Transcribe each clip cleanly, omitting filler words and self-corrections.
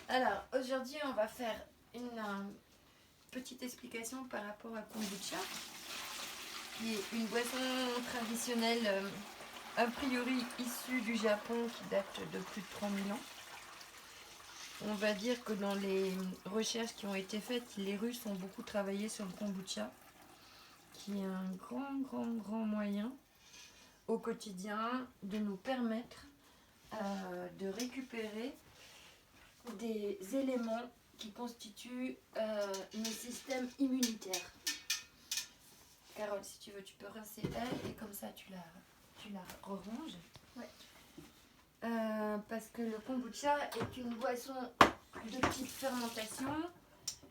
Alors, aujourd'hui, on va faire une petite explication par rapport à kombucha, qui est une boisson traditionnelle, a priori issue du Japon, qui date de plus de 3000 ans. On va dire que dans les recherches qui ont été faites, les Russes ont beaucoup travaillé sur le kombucha, qui est un grand moyen au quotidien de nous permettre de récupérer des éléments qui constituent nos systèmes immunitaires. Carole, si tu veux, tu peux rincer elle et comme ça tu la reranges. Ouais. Parce que le kombucha est une boisson de type fermentation.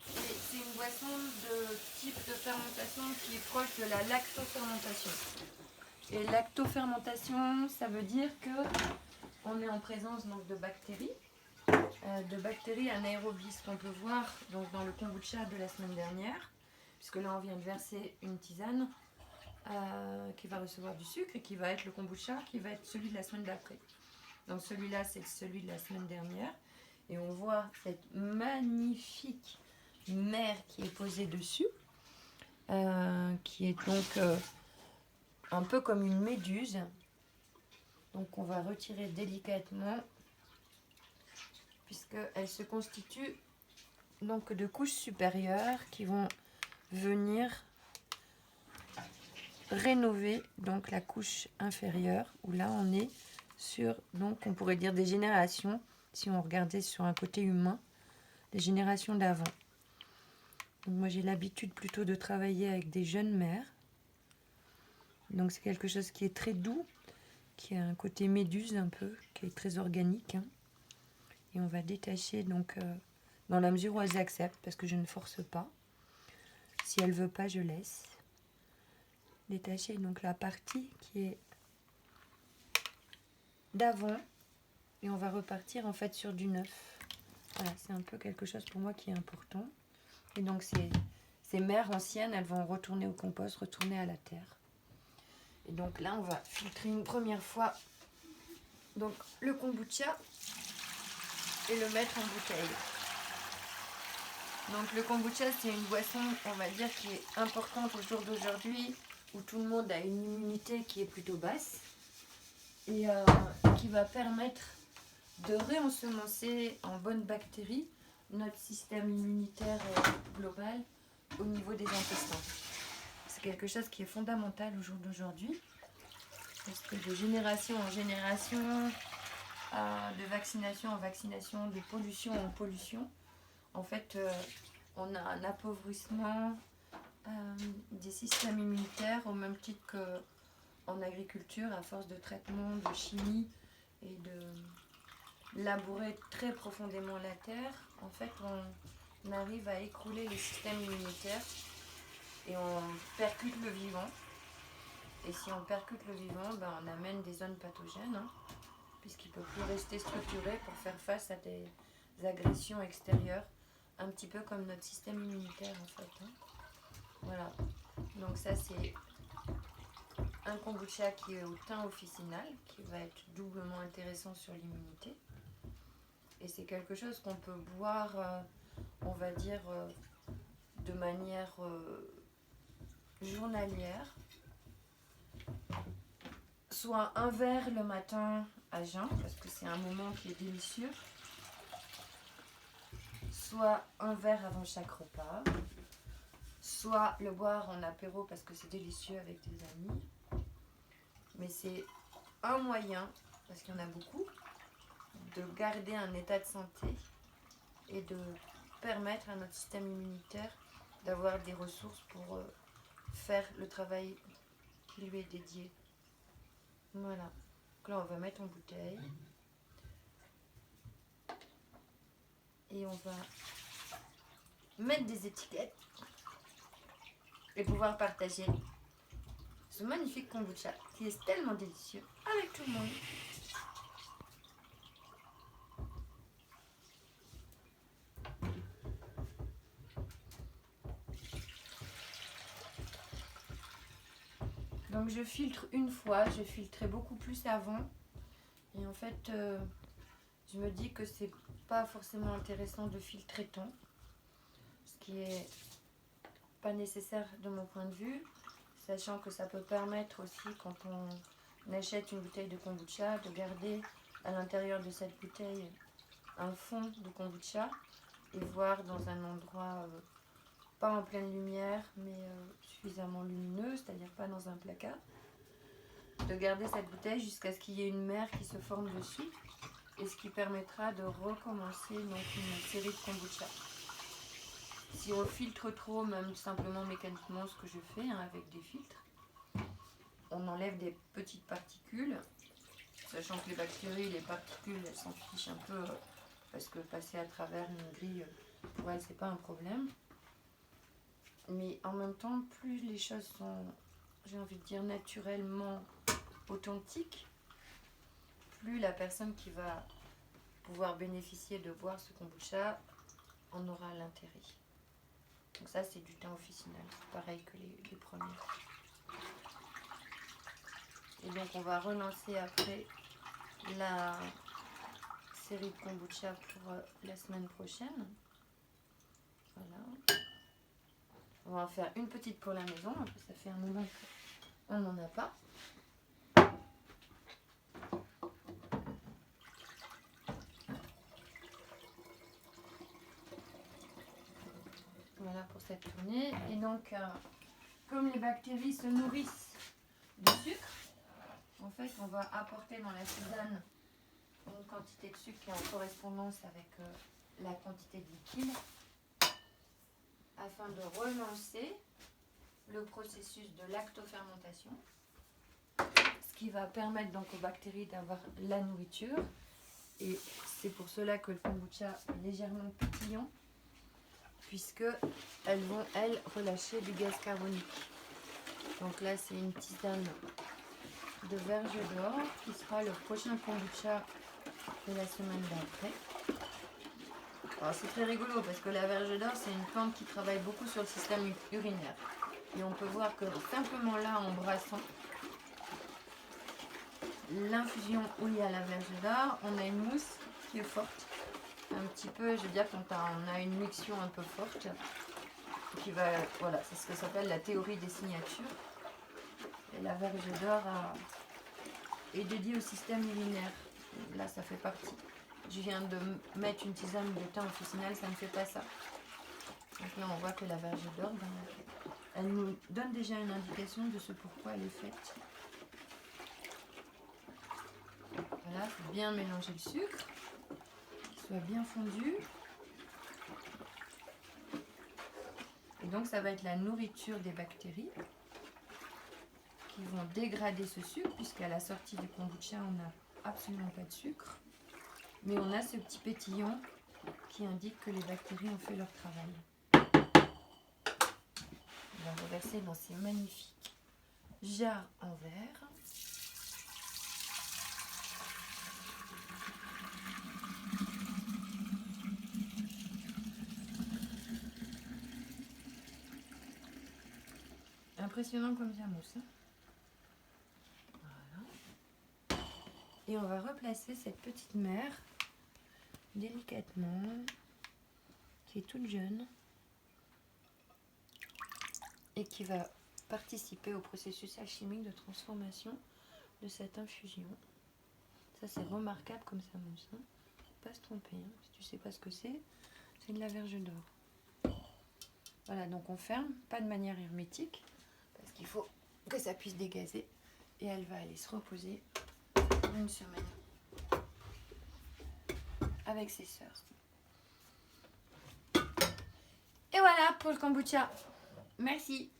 Et c'est une boisson de type de fermentation qui est proche de la lactofermentation. Et lactofermentation, ça veut dire que on est en présence donc de bactéries anaérobies qu'on peut voir donc dans le kombucha de la semaine dernière, puisque là on vient de verser une tisane qui va recevoir du sucre et qui va être le kombucha qui va être celui de la semaine d'après. Donc celui-là c'est celui de la semaine dernière et on voit cette magnifique mer qui est posée dessus, qui est donc un peu comme une méduse. Donc on va retirer délicatement, puisqu'elle se constitue donc de couches supérieures qui vont venir rénover donc la couche inférieure, où là on est sur, donc on pourrait dire des générations, si on regardait sur un côté humain, des générations d'avant. Donc moi j'ai l'habitude plutôt de travailler avec des jeunes mères, donc c'est quelque chose qui est très doux, qui a un côté méduse un peu, qui est très organique, hein. Et on va détacher donc dans la mesure où elles acceptent, parce que je ne force pas. Si elle veut pas, je laisse. Détacher donc la partie qui est d'avant et on va repartir en fait sur du neuf. Voilà, c'est un peu quelque chose pour moi qui est important. Et donc ces mères anciennes, elles vont retourner au compost, retourner à la terre. Et donc là, on va filtrer une première fois donc le kombucha et le mettre en bouteille. Donc le kombucha, c'est une boisson, on va dire, qui est importante au jour d'aujourd'hui, où tout le monde a une immunité qui est plutôt basse et qui va permettre de réensemencer en bonnes bactéries notre système immunitaire global au niveau des intestins. C'est quelque chose qui est fondamental au jour d'aujourd'hui, parce que de génération en génération, de vaccination en vaccination, de pollution en pollution, en fait, on a un appauvrissement des systèmes immunitaires au même titre qu'en agriculture, à force de traitement, de chimie et de labourer très profondément la terre. En fait, on arrive à écrouler les systèmes immunitaires et on percute le vivant. Et si on percute le vivant, ben on amène des zones pathogènes, hein, puisqu'il ne peut plus rester structuré pour faire face à des agressions extérieures, un petit peu comme notre système immunitaire en fait, hein. Voilà, donc ça c'est un kombucha qui est au thym officinal, qui va être doublement intéressant sur l'immunité. Et c'est quelque chose qu'on peut boire, on va dire, de manière journalière. Soit un verre le matin à jeun, parce que c'est un moment qui est délicieux. Soit un verre avant chaque repas. Soit le boire en apéro parce que c'est délicieux avec des amis. Mais c'est un moyen, parce qu'il y en a beaucoup, de garder un état de santé et de permettre à notre système immunitaire d'avoir des ressources pour faire le travail qui lui est dédié. Voilà. Donc là, on va mettre en bouteille. Et on va mettre des étiquettes et pouvoir partager ce magnifique kombucha qui est tellement délicieux avec tout le monde. Donc je filtre une fois, je filtrais beaucoup plus avant. Et en fait, je me dis que c'est pas forcément intéressant de filtrer tant, ce qui est pas nécessaire de mon point de vue, sachant que ça peut permettre aussi, quand on achète une bouteille de kombucha, de garder à l'intérieur de cette bouteille un fond de kombucha et voir dans un endroit pas en pleine lumière mais suffisamment lumineux, c'est-à-dire pas dans un placard, de garder cette bouteille jusqu'à ce qu'il y ait une mer qui se forme dessus, et ce qui permettra de recommencer donc une série de kombucha. Si on filtre trop, même simplement mécaniquement, ce que je fais avec des filtres, on enlève des petites particules, sachant que les bactéries, les particules, elles s'en fichent un peu, parce que passer à travers une grille, pour elles, c'est pas un problème. Mais en même temps, plus les choses sont, j'ai envie de dire, naturellement authentiques, plus la personne qui va pouvoir bénéficier de boire ce kombucha en aura l'intérêt. Donc ça, c'est du thym officinal, pareil que les premiers. Et donc on va relancer après la série de kombucha pour la semaine prochaine. Voilà. On va en faire une petite pour la maison, parce que ça fait un moment qu'on n'en a pas. Voilà pour cette tournée. Et donc, comme les bactéries se nourrissent de sucre, en fait, on va apporter dans la tisane une quantité de sucre qui est en correspondance avec la quantité de liquide, afin de relancer le processus de lactofermentation, ce qui va permettre donc aux bactéries d'avoir la nourriture. Et c'est pour cela que le kombucha est légèrement pétillant, puisque elles vont, elles, relâcher du gaz carbonique. Donc là, c'est une tisane de verge d'or qui sera le prochain kombucha de la semaine d'après. Alors c'est très rigolo parce que la verge d'or, c'est une plante qui travaille beaucoup sur le système urinaire. Et on peut voir que simplement là, en brassant l'infusion où il y a la verge d'or, on a une mousse qui est forte. Un petit peu, je veux dire, quand on a une miction un peu forte, qui va, voilà, c'est ce que s'appelle la théorie des signatures. Et la verge d'or est dédiée au système urinaire. Là, ça fait partie. Je viens de mettre une tisane de thym officinal, ça ne fait pas ça. Donc là, on voit que la verge d'or, elle nous donne déjà une indication de ce pourquoi elle est faite. Voilà, il faut bien mélanger le sucre, qu'il soit bien fondu. Et donc, ça va être la nourriture des bactéries qui vont dégrader ce sucre, puisqu'à la sortie du kombucha, on n'a absolument pas de sucre. Mais on a ce petit pétillant qui indique que les bactéries ont fait leur travail. On va reverser dans ces magnifiques jarres en verre. Impressionnant comme ça mousse. Voilà. Et on va replacer cette petite mer délicatement, qui est toute jeune et qui va participer au processus alchimique de transformation de cette infusion. Ça, c'est remarquable comme ça mousse. Hein. Faut pas se tromper. Hein. Si tu sais pas ce que c'est de la verge d'or. Voilà, donc on ferme, pas de manière hermétique, parce qu'il faut que ça puisse dégazer. Et elle va aller se reposer une semaine avec ses sœurs. Et voilà pour le kombucha. Merci.